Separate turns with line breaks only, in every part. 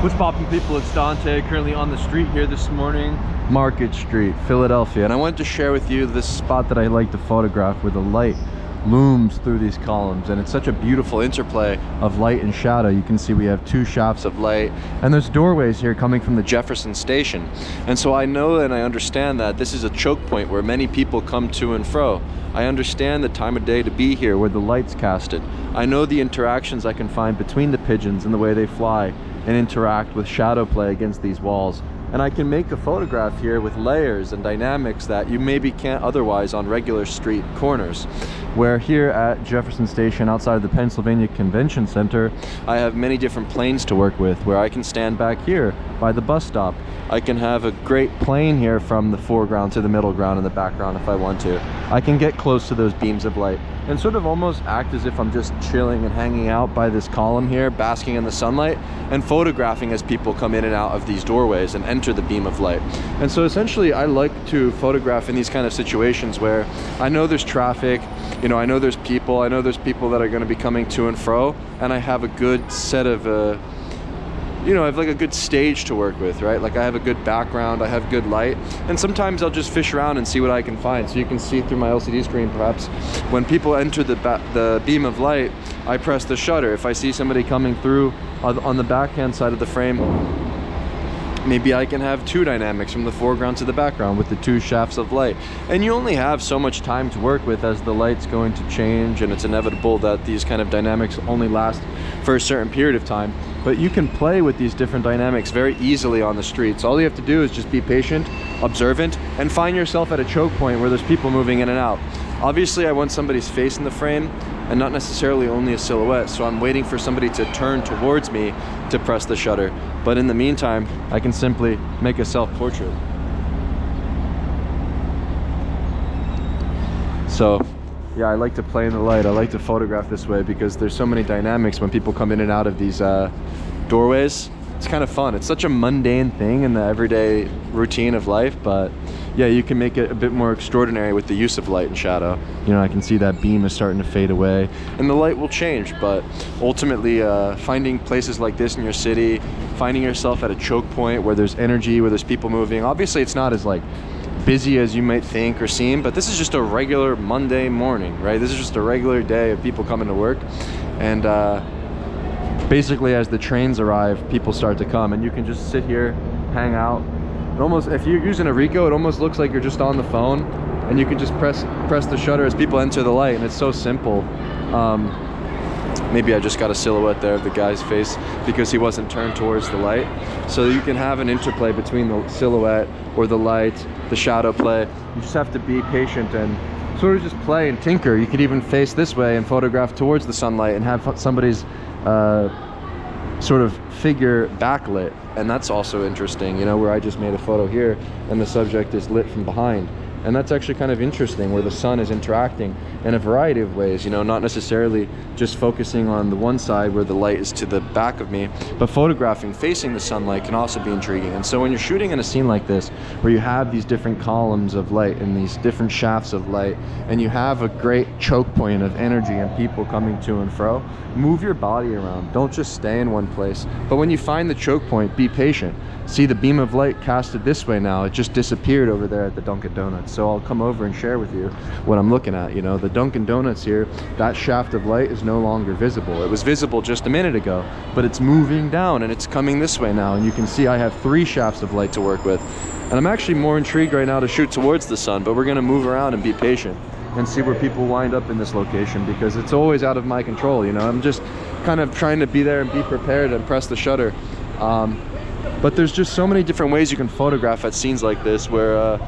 What's poppin', people? It's Dante, currently on the street here this morning, Market Street, Philadelphia, and I wanted to share with you this spot that I like to photograph where the light looms through these columns, and it's such a beautiful interplay of light and shadow. You can see we have two shafts of light, and there's doorways here coming from the Jefferson Station, and so I know and I understand that this is a choke point where many people come to and fro. I understand the time of day to be here where the light's casted. I know the interactions I can find between the pigeons and the way they fly and interact with shadow play against these walls. And I can make a photograph here with layers and dynamics that you maybe can't otherwise on regular street corners. Where here at Jefferson Station outside of the Pennsylvania Convention Center, I have many different planes to work with, where I can stand back here by the bus stop. I can have a great plane here from the foreground to the middle ground and the background if I want to. I can get close to those beams of light and sort of almost act as if I'm just chilling and hanging out by this column here, basking in the sunlight and photographing as people come in and out of these doorways and enter the beam of light. And so essentially I like to photograph in these kind of situations where I know there's traffic, you know, I know there's people that are going to be coming to and fro, and I have a good set of you know, I have like a good stage to work with, right? Like I have a good background, I have good light, and sometimes I'll just fish around and see what I can find. So you can see through my LCD screen, perhaps, when people enter the beam of light, I press the shutter. If I see somebody coming through on the backhand side of the frame, maybe I can have two dynamics from the foreground to the background with the two shafts of light. And you only have so much time to work with as the light's going to change, and it's inevitable that these kind of dynamics only last for a certain period of time. But you can play with these different dynamics very easily on the streets. All you have to do is just be patient, observant, and find yourself at a choke point where there's people moving in and out. Obviously, I want somebody's face in the frame and not necessarily only a silhouette, so I'm waiting for somebody to turn towards me to press the shutter. But in the meantime, I can simply make a self-portrait. So yeah, I like to play in the light. I like to photograph this way because there's so many dynamics when people come in and out of these doorways. It's kind of fun. It's such a mundane thing in the everyday routine of life, but yeah, you can make it a bit more extraordinary with the use of light and shadow. You know, I can see that beam is starting to fade away and the light will change, but ultimately finding places like this in your city, finding yourself at a choke point where there's energy, where there's people moving. Obviously it's not as like busy as you might think or seem, but this is just a regular Monday morning, right? This is just a regular day of people coming to work, and basically as the trains arrive, people start to come, and you can just sit here, hang out. It almost, if you're using a Ricoh, it almost looks like you're just on the phone, and you can just press the shutter as people enter the light, and it's so simple. Maybe I just got a silhouette there of the guy's face because he wasn't turned towards the light. So you can have an interplay between the silhouette or the light, the shadow play. You just have to be patient and sort of just play and tinker. You could even face this way and photograph towards the sunlight and have somebody's sort of figure backlit. And that's also interesting, you know, where I just made a photo here and the subject is lit from behind. And that's actually kind of interesting, where the sun is interacting in a variety of ways, you know, not necessarily just focusing on the one side where the light is to the back of me, but photographing facing the sunlight can also be intriguing. And so when you're shooting in a scene like this, where you have these different columns of light and these different shafts of light, and you have a great choke point of energy and people coming to and fro, move your body around. Don't just stay in one place. But when you find the choke point, be patient. See the beam of light casted this way now. It just disappeared over there at the Dunkin' Donuts. So I'll come over and share with you what I'm looking at. You know, the Dunkin' Donuts here, that shaft of light is no longer visible. It was visible just a minute ago, but it's moving down and it's coming this way now. And you can see I have 3 shafts of light to work with. And I'm actually more intrigued right now to shoot towards the sun, but we're gonna move around and be patient and see where people wind up in this location, because it's always out of my control. You know, I'm just kind of trying to be there and be prepared and press the shutter. But there's just so many different ways you can photograph at scenes like this where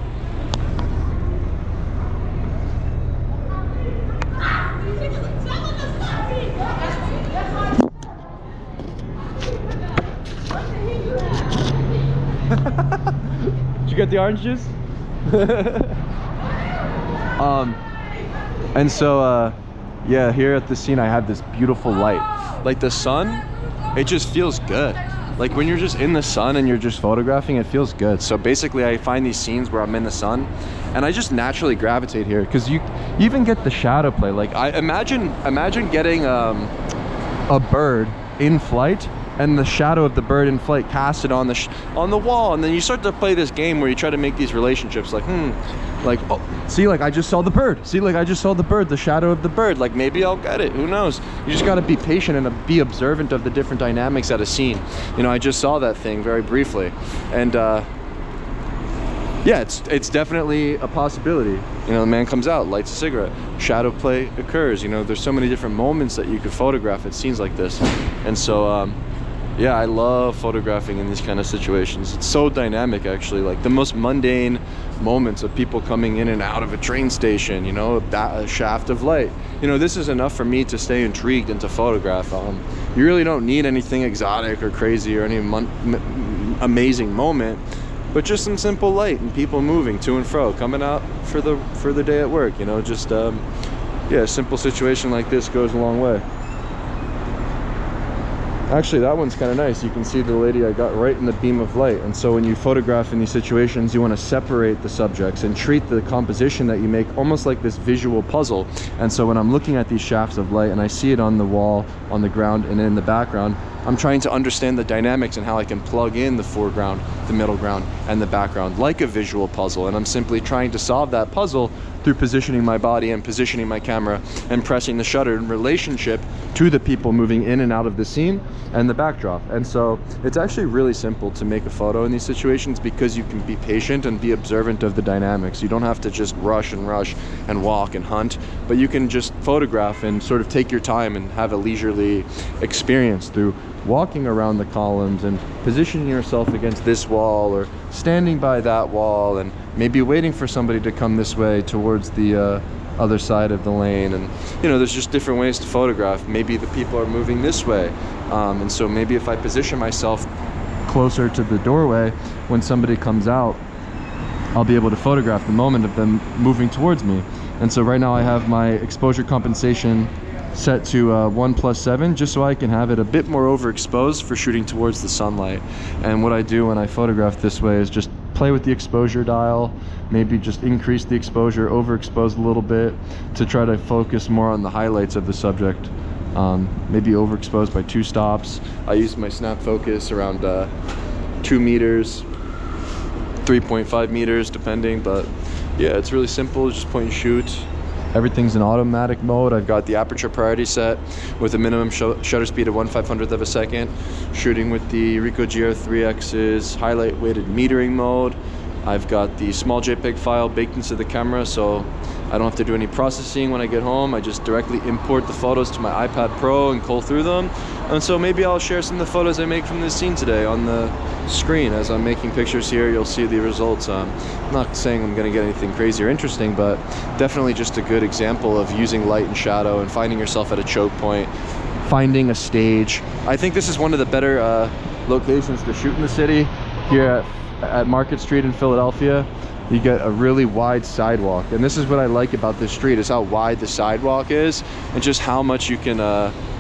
Did you get the orange juice? And so yeah, here at the scene I have this beautiful light. Like the sun, it just feels good. Like when you're just in the sun and you're just photographing, it feels good. So basically I find these scenes where I'm in the sun and I just naturally gravitate here, because you even get the shadow play. Like I imagine getting a bird in flight and the shadow of the bird in flight cast it on the wall, and then you start to play this game where you try to make these relationships like, like, oh, see, like I just saw the bird. See, like I just saw the bird, the shadow of the bird. Like maybe I'll get it. Who knows? You just got to be patient and be observant of the different dynamics at a scene. You know, I just saw that thing very briefly, and yeah, it's definitely a possibility. You know, the man comes out, lights a cigarette, shadow play occurs. You know, there's so many different moments that you could photograph at scenes like this, and so yeah, I love photographing in these kind of situations. It's so dynamic, actually. Like the most mundane moments of people coming in and out of a train station, you know, a shaft of light. You know, this is enough for me to stay intrigued and to photograph. You really don't need anything exotic or crazy or any amazing moment, but just some simple light and people moving to and fro, coming out for the day at work. You know, just yeah, a simple situation like this goes a long way. Actually, that one's kind of nice. You can see the lady I got right in the beam of light. And so when you photograph in these situations, you want to separate the subjects and treat the composition that you make almost like this visual puzzle. And so when I'm looking at these shafts of light and I see it on the wall, on the ground, and in the background, I'm trying to understand the dynamics and how I can plug in the foreground, the middle ground, and the background like a visual puzzle. And I'm simply trying to solve that puzzle through positioning my body and positioning my camera and pressing the shutter in relationship to the people moving in and out of the scene and the backdrop. And so it's actually really simple to make a photo in these situations because you can be patient and be observant of the dynamics. You don't have to just rush and walk and hunt, but you can just photograph and sort of take your time and have a leisurely experience through walking around the columns and positioning yourself against this wall or standing by that wall and maybe waiting for somebody to come this way towards the other side of the lane. And you know, there's just different ways to photograph. Maybe the people are moving this way, and so maybe if I position myself closer to the doorway when somebody comes out, I'll be able to photograph the moment of them moving towards me. And so right now I have my exposure compensation set to 1+7 just so I can have it a bit more overexposed for shooting towards the sunlight. And what I do when I photograph this way is just play with the exposure dial, maybe just increase the exposure, overexpose a little bit to try to focus more on the highlights of the subject. Maybe overexposed by 2 stops. I use my snap focus around 2 meters, 3.5 meters depending, but yeah, it's really simple, just point and shoot. Everything's in automatic mode. I've got the aperture priority set with a minimum shutter speed of 1/500th of a second. Shooting with the Ricoh GR IIIx's highlight weighted metering mode. I've got the small JPEG file baked into the camera, so I don't have to do any processing when I get home. I just directly import the photos to my iPad Pro and cull through them. And so maybe I'll share some of the photos I make from this scene today on the screen. As I'm making pictures here, you'll see the results. I'm not saying I'm gonna get anything crazy or interesting, but definitely just a good example of using light and shadow and finding yourself at a choke point, finding a stage. I think this is one of the better locations to shoot in the city here at Market Street in Philadelphia. You get a really wide sidewalk, and this is what I like about this street, is how wide the sidewalk is and just how much you can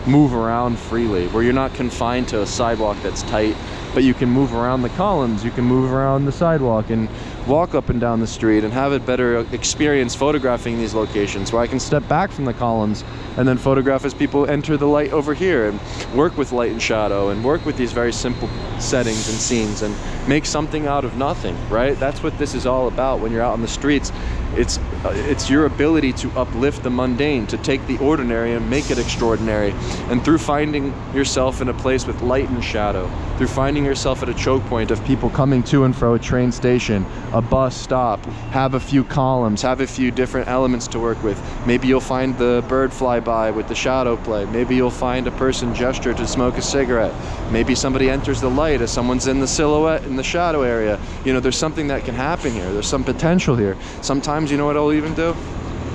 move around freely, where you're not confined to a sidewalk that's tight, but you can move around the columns, you can move around the sidewalk and walk up and down the street and have a better experience photographing these locations, where I can step back from the columns and then photograph as people enter the light over here and work with light and shadow and work with these very simple settings and scenes and make something out of nothing, right? That's what this is all about when you're out on the streets. It's your ability to uplift the mundane, to take the ordinary and make it extraordinary. And through finding yourself in a place with light and shadow, through finding yourself at a choke point of people coming to and fro a train station, a bus stop, have a few columns, have a few different elements to work with. Maybe you'll find the bird fly by with the shadow play. Maybe you'll find a person gesture to smoke a cigarette. Maybe somebody enters the light as someone's in the silhouette in the shadow area. You know, there's something that can happen here. There's some potential here. Sometimes, you know what I'll even do?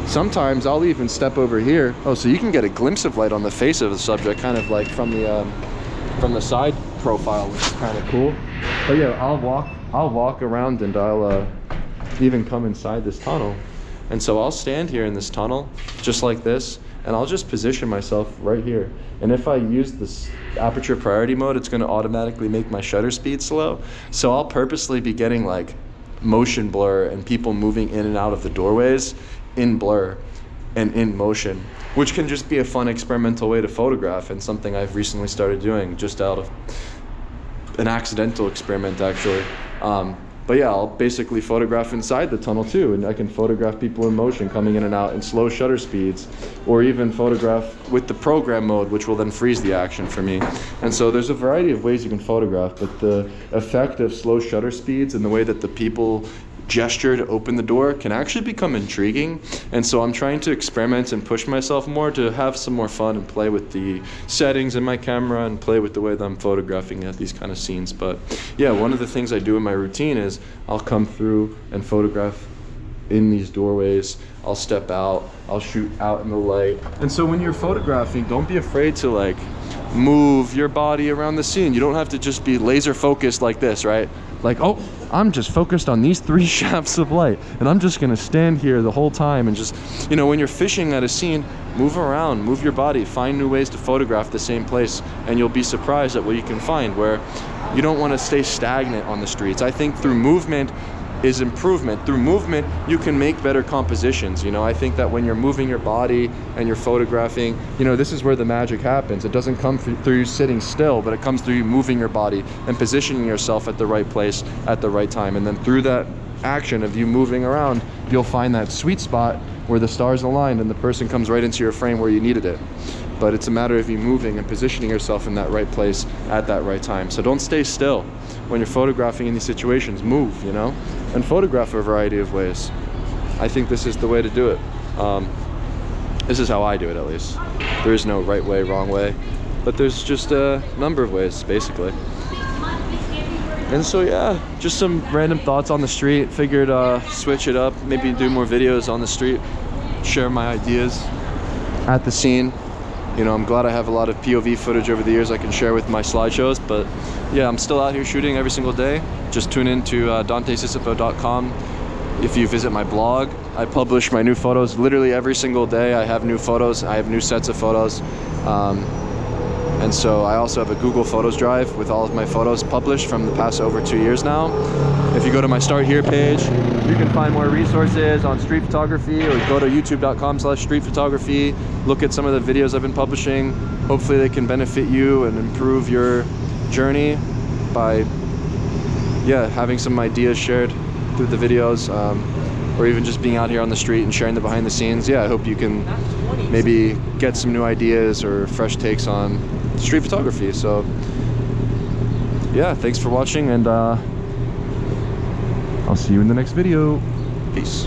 Sometimes I'll even step over here. Oh, so you can get a glimpse of light on the face of the subject, kind of like from the side profile, which is kind of cool. But yeah, I'll walk around and I'll even come inside this tunnel. And so I'll stand here in this tunnel, just like this, and I'll just position myself right here. And if I use this aperture priority mode, it's gonna automatically make my shutter speed slow. So I'll purposely be getting like motion blur and people moving in and out of the doorways in blur. and in motion, which can just be a fun experimental way to photograph, and something I've recently started doing just out of an accidental experiment, actually. But yeah, I'll basically photograph inside the tunnel too, and I can photograph people in motion coming in and out in slow shutter speeds, or even photograph with the program mode, which will then freeze the action for me. And so there's a variety of ways you can photograph, but the effect of slow shutter speeds and the way that the people gesture to open the door can actually become intriguing. And so I'm trying to experiment and push myself more to have some more fun and play with the settings in my camera and play with the way that I'm photographing at these kind of scenes. But yeah, one of the things I do in my routine is I'll come through and photograph in these doorways. I'll step out, I'll shoot out in the light. And so when you're photographing, don't be afraid to like move your body around the scene. You don't have to just be laser focused like this, right? Like, oh, I'm just focused on these 3 shafts of light, and I'm just gonna stand here the whole time and just, you know, when you're fishing at a scene, move around, move your body, find new ways to photograph the same place, and you'll be surprised at what you can find, where you don't wanna stay stagnant on the streets. I think through movement is improvement. Through movement, you can make better compositions. You know, I think that when you're moving your body and you're photographing, you know, this is where the magic happens. It doesn't come through you sitting still, but it comes through you moving your body and positioning yourself at the right place at the right time. And then through that action of you moving around, you'll find that sweet spot where the stars aligned and the person comes right into your frame where you needed it. But it's a matter of you moving and positioning yourself in that right place at that right time. So don't stay still. When you're photographing in these situations, move, you know, and photograph a variety of ways. I think this is the way to do it. This is how I do it, at least. There is no right way, wrong way, but there's just a number of ways, basically. And so yeah, just some random thoughts on the street. Figured switch it up, maybe do more videos on the street, share my ideas at the scene. You know, I'm glad I have a lot of POV footage over the years I can share with my slideshows, but yeah, I'm still out here shooting every single day. Just tune in to dantesisipo.com. If you visit my blog, I publish my new photos literally every single day. I have new photos, I have new sets of photos. And so I also have a Google Photos drive with all of my photos published from the past over 2 years now. If you go to my Start Here page, you can find more resources on street photography, or go to youtube.com/streetphotography. Look at some of the videos I've been publishing. Hopefully they can benefit you and improve your journey by, yeah, having some ideas shared through the videos, or even just being out here on the street and sharing the behind the scenes. Yeah, I hope you can maybe get some new ideas or fresh takes on street photography. So yeah, thanks for watching, and I'll see you in the next video. Peace.